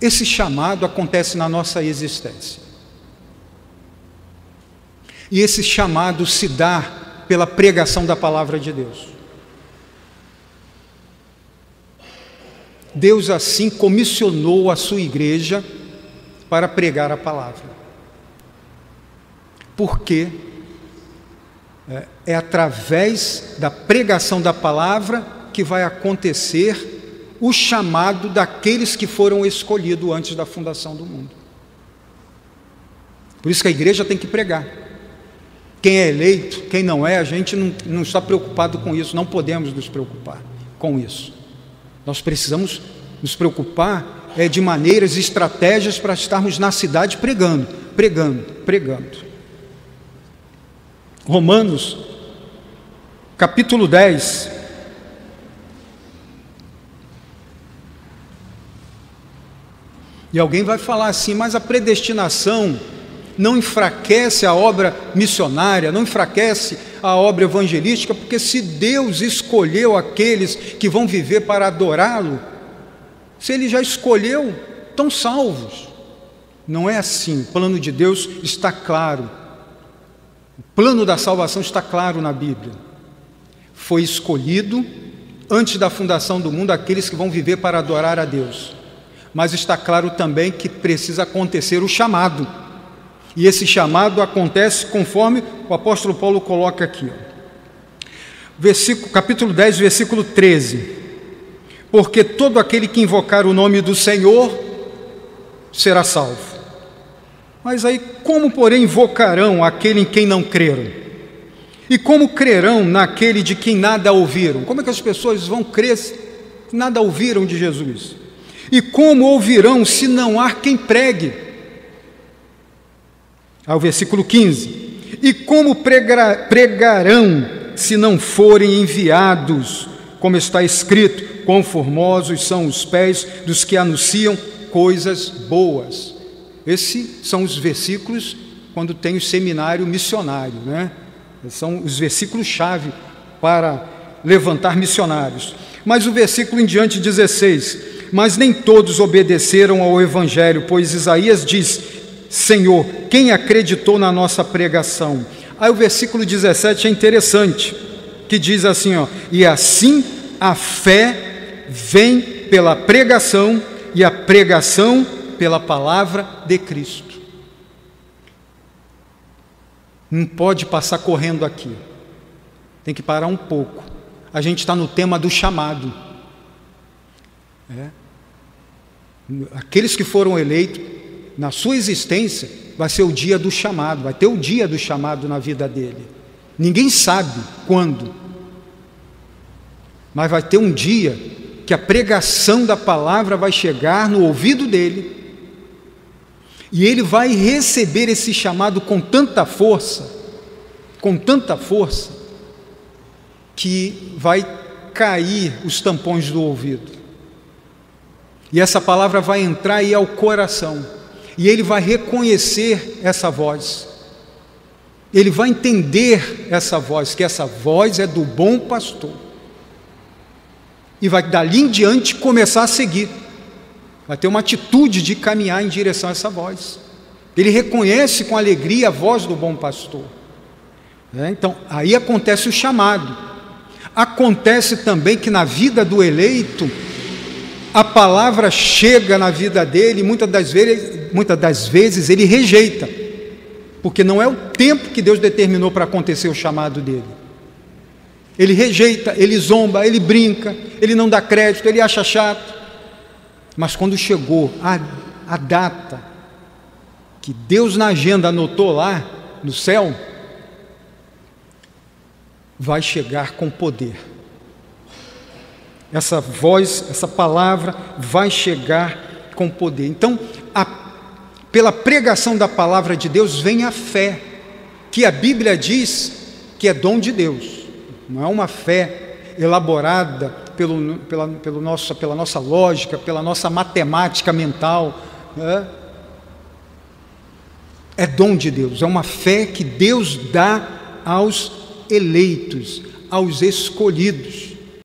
esse chamado acontece na nossa existência. E esse chamado se dá pela pregação da palavra de Deus. Deus assim comissionou a sua igreja para pregar a palavra. Porque é através da pregação da palavra que vai acontecer o chamado daqueles que foram escolhidos antes da fundação do mundo. Por isso que a igreja tem que pregar. Quem é eleito, quem não é, a gente não está preocupado com isso, não podemos nos preocupar com isso. Nós precisamos nos preocupar de maneiras e estratégias para estarmos na cidade pregando. Romanos, capítulo 10. E alguém vai falar assim, mas a predestinação não enfraquece a obra missionária, não enfraquece a obra evangelística, porque se Deus escolheu aqueles que vão viver para adorá-lo, se Ele já escolheu, estão salvos. Não é assim. O plano de Deus está claro. O plano da salvação está claro na Bíblia. Foi escolhido antes da fundação do mundo aqueles que vão viver para adorar a Deus. Mas está claro também que precisa acontecer o chamado. E esse chamado acontece conforme o apóstolo Paulo coloca aqui. Capítulo 10, versículo 13. Porque todo aquele que invocar o nome do Senhor será salvo. Mas aí, como porém invocarão aquele em quem não creram? E como crerão naquele de quem nada ouviram? Como é que as pessoas vão crer se nada ouviram de Jesus? E como ouvirão se não há quem pregue? Ao versículo 15. E como pregarão se não forem enviados? Como está escrito, quão formosos são os pés dos que anunciam coisas boas. Esses são os versículos quando tem o seminário missionário, né? São os versículos-chave para levantar missionários. Mas o versículo em diante, 16: mas nem todos obedeceram ao Evangelho, pois Isaías diz: Senhor, quem acreditou na nossa pregação? Aí o versículo 17 é interessante, que diz assim, e assim a fé vem pela pregação, e a pregação pela palavra de Cristo. Não pode passar correndo aqui, tem que parar um pouco. A gente está no tema do chamado. Aqueles que foram eleitos, na sua existência, vai ser o dia do chamado, vai ter o dia do chamado na vida dele. Ninguém sabe quando, mas vai ter um dia que a pregação da palavra vai chegar no ouvido dele, e ele vai receber esse chamado com tanta força, que vai cair os tampões do ouvido, e essa palavra vai entrar aí ao coração, e ele vai reconhecer essa voz, ele vai entender essa voz, que essa voz é do bom pastor, e vai dali em diante começar a seguir, vai ter uma atitude de caminhar em direção a essa voz. Ele reconhece com alegria a voz do bom pastor. Então, aí acontece o chamado. Acontece também que na vida do eleito, a palavra chega na vida dele, e muitas das vezes ele rejeita, porque não é o tempo que Deus determinou para acontecer o chamado dele. Ele rejeita, ele zomba, ele brinca, ele não dá crédito, ele acha chato. Mas quando chegou a data que Deus na agenda anotou lá no céu, vai chegar com poder. Essa voz, essa palavra vai chegar com poder. Então, pela pregação da palavra de Deus vem a fé, que a Bíblia diz que é dom de Deus. Não é uma fé elaborada pela nossa lógica, pela nossa matemática mental, né? É dom de Deus, é uma fé que Deus dá aos eleitos, aos escolhidos.